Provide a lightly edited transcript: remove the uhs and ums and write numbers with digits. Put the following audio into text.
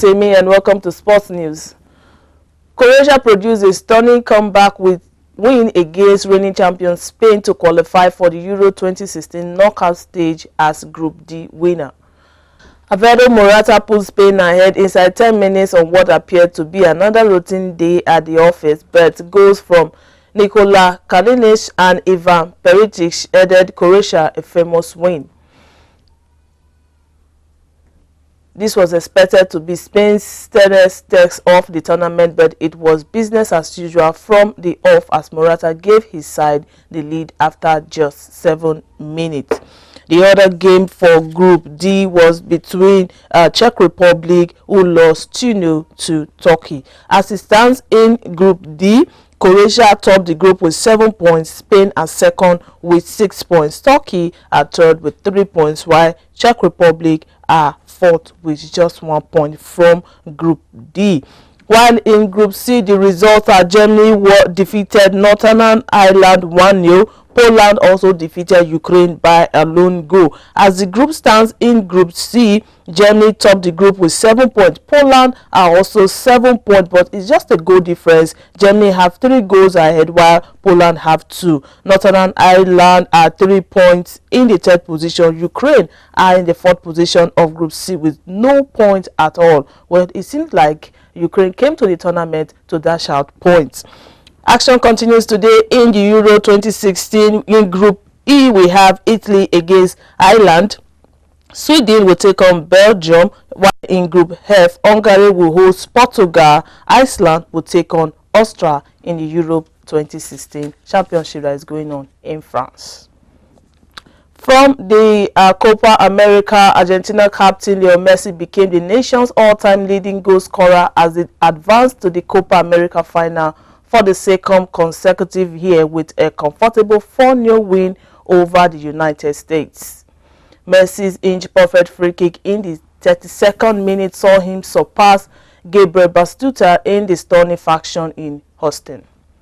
Rotimi, and welcome to Sports News. Croatia produced a stunning comeback with win against reigning champion Spain to qualify for the Euro 2016 knockout stage as Group D winner. Alvaro Morata put Spain ahead inside 10 minutes on what appeared to be another routine day at the office, but goals from Nikola Kalinic and Ivan Perisic added Croatia a famous win. This was expected to be Spain's steadiest test of the tournament, but it was business as usual from the off as Morata gave his side the lead after just 7 minutes. The other game for Group D was between Czech Republic, who lost 2-0 to Turkey. As it stands in Group D, Croatia topped the group with 7 points, Spain at second with 6 points, Turkey at third with 3 points, while Czech Republic are fourth with just 1 point from Group D. While in Group C, the results are Germany defeated Northern Ireland 1-0. Poland also defeated Ukraine by a lone goal. As the group stands in Group C, Germany topped the group with 7 points. Poland are also 7 points, but it's just a goal difference. Germany have 3 goals ahead, while Poland have 2. Northern Ireland are 3 points in the third position. Ukraine are in the fourth position of Group C with no points at all. Well, it seems like Ukraine came to the tournament to dash out points. Action continues today in the Euro 2016. In Group E, we have Italy against Ireland. Sweden will take on Belgium, while in Group F, Hungary will host Portugal. Iceland will take on Austria in the Euro 2016 championship that is going on in France. From the Copa America, Argentina captain Lionel Messi became the nation's all-time leading goal scorer as it advanced to the Copa America final for the second consecutive year with a comfortable 4-0 win over the United States. Messi's inch-perfect free kick in the 32nd minute saw him surpass Gabriel Batistuta in the stunning faction in Houston.